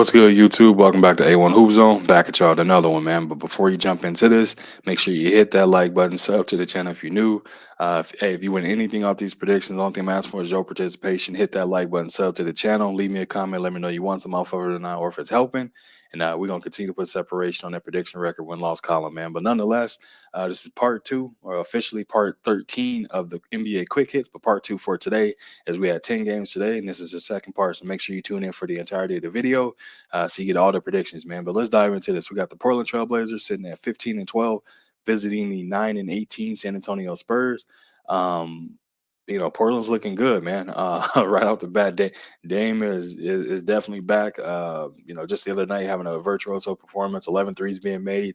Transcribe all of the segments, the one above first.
What's good, YouTube? Welcome back to A1 Hoop Zone. Back at y'all with another one, man. But before you jump into this, make sure you hit that like button, sub to the channel if you're new. If you win anything off these predictions, the only thing I'm asking for is your participation. Hit that like button, sub to the channel. Leave me a comment. Let me know you want some off of it or not, or if it's helping. And we're going to continue to put separation on that prediction record win loss column, man. But nonetheless, this is part two, or officially part 13 of the NBA Quick Hits, but part two for today, as we had 10 games today. And this is the second part. So make sure you tune in for the entirety of the video so you get all the predictions, man. But let's dive into this. We got the Portland Trailblazers sitting at 15 and 12, visiting the 9 and 18 San Antonio Spurs. Um, Portland's looking good, man. Right off the bat, Dame is definitely back. Just the other night having a virtuoso performance, 11 threes being made.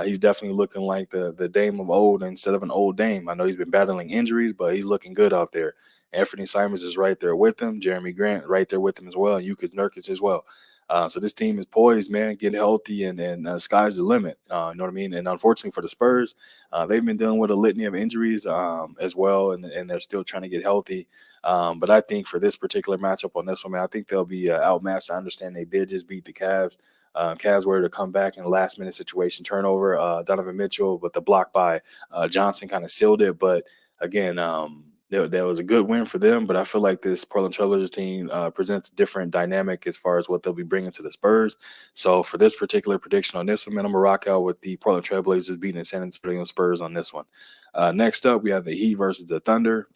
He's definitely looking like the Dame of old instead of an old Dame. I know he's been battling injuries, but he's looking good out there. Anthony Simons is right there with him. Jeremy Grant right there with him as well. And Yukas Nurkic as well. So this team is poised, man, get healthy, and sky's the limit. You know what I mean? And unfortunately for the Spurs, they've been dealing with a litany of injuries as well, and they're still trying to get healthy. But I think for this particular matchup on this one, man, I think they'll be outmatched. I understand they did just beat the Cavs. Cavs were to come back in a last minute situation, turnover, Donovan Mitchell, but the block by Johnson kind of sealed it. But again, there was a good win for them, but I feel like this Portland Trailblazers team presents a different dynamic as far as what they'll be bringing to the Spurs. So for this particular prediction on this one, man, I'm gonna rock out with the Portland Trailblazers beating the San Antonio Spurs on this one. Next up, we have the Heat versus the Thunder.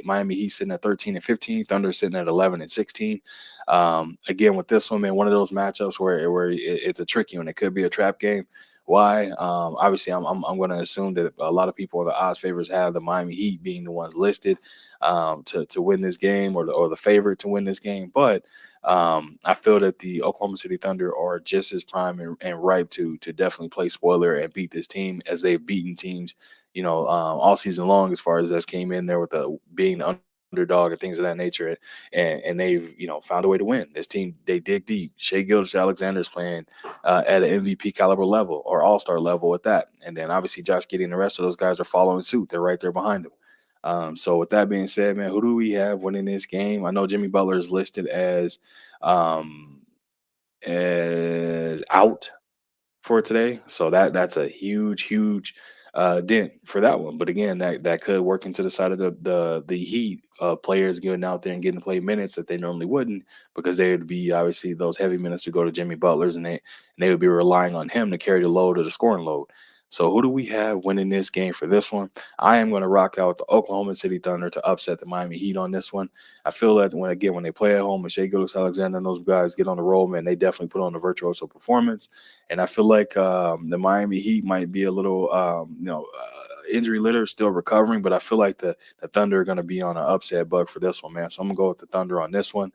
Miami Heat sitting at 13 and 15, Thunder sitting at 11 and 16. Again, with this one, man, one of those matchups where it's a tricky one. It could be a trap game. Why? Obviously, I'm going to assume that a lot of people, the odds favors, have the Miami Heat being the ones listed to win this game, or the favorite to win this game. But I feel that the Oklahoma City Thunder are just as prime and ripe to definitely play spoiler and beat this team, as they've beaten teams, all season long, as far as that's came in there with being the underdog and things of that nature, and they've found a way to win. This team, they dig deep. Shea Gilgeous-Alexander's playing at an MVP caliber level, or all-star level at that. And then obviously Josh Giddey and the rest of those guys are following suit. They're right there behind him. So with that being said, man, who do we have winning this game? I know Jimmy Butler is listed um, as out for today. So that's a huge dent for that one. But again, that could work into the side of the Heat players getting out there and getting to play minutes that they normally wouldn't, because they would be obviously those heavy minutes to go to Jimmy Butler's, and they would be relying on him to carry the load or the scoring load. So who do we have winning this game for this one? I am going to rock out the Oklahoma City Thunder to upset the Miami Heat on this one. I feel that when they play at home, and Shea Gilgeous-Alexander and those guys get on the roll, man, they definitely put on a virtuoso performance. And I feel like the Miami Heat might be a little, injury litter, still recovering, but I feel like the Thunder are going to be on an upset bug for this one, man. So I'm going to go with the Thunder on this one.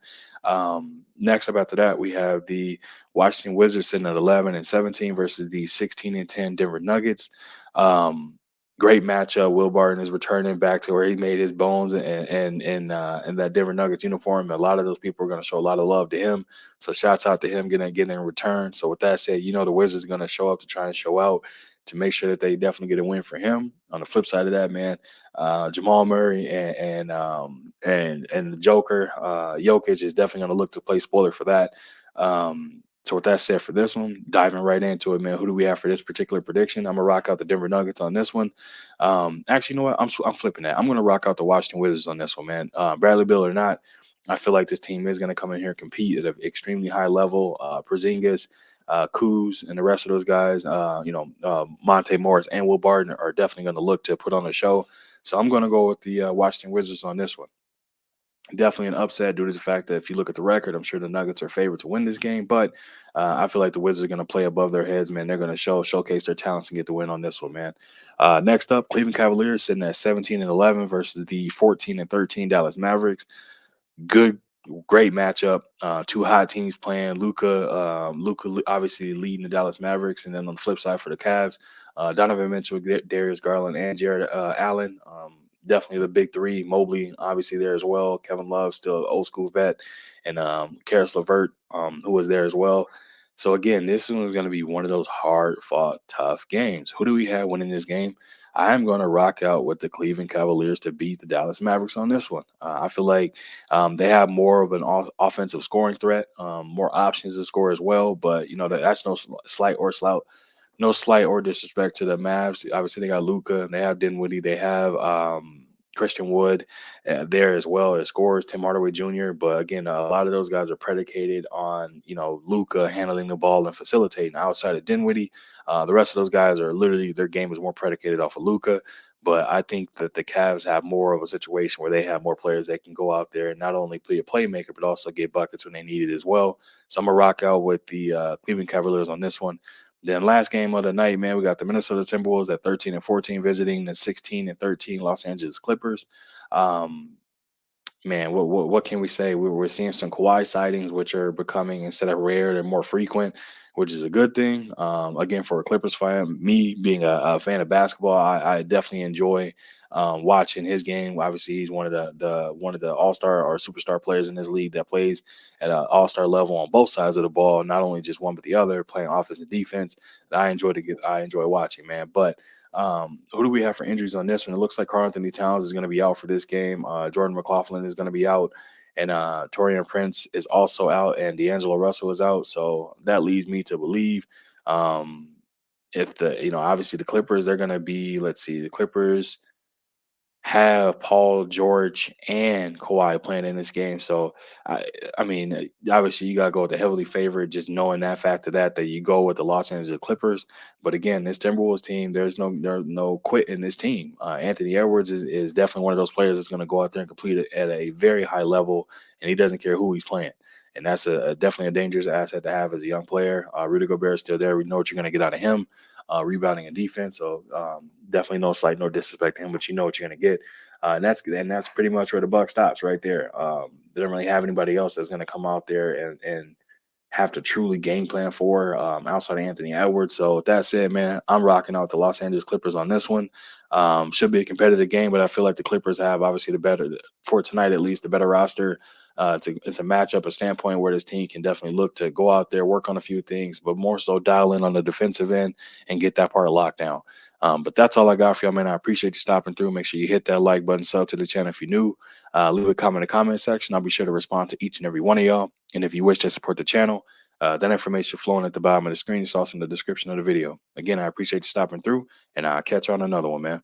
Next up after that, we have the Washington Wizards sitting at 11 and 17 versus the 16 and 10 Denver Nuggets. Um, Great matchup. Will Barton is returning back to where he made his bones in that Denver Nuggets uniform. A lot of those people are going to show a lot of love to him. So shouts out to him getting in return. So with that said, the Wizards are going to show up to try and show out to make sure that they definitely get a win for him. On the flip side of that, man, Jamal Murray and the Joker, Jokic, is definitely going to look to play spoiler for that. So with that said, for this one, diving right into it, man, who do we have for this particular prediction? I'm gonna rock out the Denver Nuggets on this one. Actually, you know what? I'm flipping that. I'm gonna rock out the Washington Wizards on this one, man. Bradley Beal or not, I feel like this team is gonna come in here and compete at an extremely high level. Porzingis, Kuz, and the rest of those guys, Monte Morris and Will Barton are definitely gonna look to put on a show. So I'm gonna go with the Washington Wizards on this one. Definitely an upset due to the fact that if you look at the record, I'm sure the Nuggets are favored to win this game. But I feel like the Wizards are going to play above their heads, man. They're going to showcase their talents and get the win on this one, man. Next up, Cleveland Cavaliers sitting at 17 and 11 versus the 14 and 13 Dallas Mavericks. Good, great matchup. Two hot teams playing. Luca obviously leading the Dallas Mavericks, and then on the flip side for the Cavs, Donovan Mitchell, Darius Garland, and Jared Allen. Definitely the big three. Mobley, obviously, there as well. Kevin Love, still an old school vet, and Karis LeVert, who was there as well. So again, this one is going to be one of those hard fought, tough games. Who do we have winning this game? I am going to rock out with the Cleveland Cavaliers to beat the Dallas Mavericks on this one. I feel like they have more of an offensive scoring threat, more options to score as well. But that's no slight or slout, no slight or disrespect to the Mavs. Obviously, they got Luca, they have Dinwiddie, they have Christian Wood there as well as scorers, Tim Hardaway Jr. But again, a lot of those guys are predicated on Luca handling the ball and facilitating. Outside of Dinwiddie, the rest of those guys are literally their game is more predicated off of Luca. But I think that the Cavs have more of a situation where they have more players that can go out there and not only be a playmaker, but also get buckets when they need it as well. So I'm going to rock out with the Cleveland Cavaliers on this one. Then last game of the night, man, we got the Minnesota Timberwolves at 13-14 visiting the 16-13 Los Angeles Clippers. Um, Man, what can we say? We're seeing some Kawhi sightings, which are becoming instead of rare, they're more frequent, which is a good thing. Again, for a Clippers fan, me being a fan of basketball, I definitely enjoy watching his game. Obviously, he's one of the All Star or superstar players in this league that plays at an All Star level on both sides of the ball, not only just one but the other, playing offense and defense. I enjoy watching, man. But who do we have for injuries on this one? It looks like Karl Anthony Towns is going to be out for this game. Jordan McLaughlin is going to be out, and Torian Prince is also out, and D'Angelo Russell is out. So that leads me to believe um, if obviously the Clippers, they're going to be, let's see, the Clippers have Paul George and Kawhi playing in this game. So, I mean, obviously you got to go with the heavily favored, just knowing that fact of that you go with the Los Angeles Clippers. But again, this Timberwolves team, there's no quit in this team. Anthony Edwards is definitely one of those players that's going to go out there and complete it at a very high level, and he doesn't care who he's playing. And that's definitely a dangerous asset to have as a young player. Rudy Gobert is still there. We know what you're going to get out of him. Rebounding and defense. So definitely no slight, no disrespect to him, but you know what you're gonna get. And that's pretty much where the buck stops right there. They don't really have anybody else that's gonna come out there and have to truly game plan for outside of Anthony Edwards. So with that said, man, I'm rocking out the Los Angeles Clippers on this one. Should be a competitive game, but I feel like the Clippers have obviously the better for tonight at least the better roster. It's a matchup, a standpoint where this team can definitely look to go out there, work on a few things, but more so dial in on the defensive end and get that part locked down. But that's all I got for y'all, man. I appreciate you stopping through. Make sure you hit that like button, sub to the channel if you're new. Leave a comment in the comment section. I'll be sure to respond to each and every one of y'all. And if you wish to support the channel, that information flowing at the bottom of the screen is also in the description of the video. Again, I appreciate you stopping through, and I'll catch you on another one, man.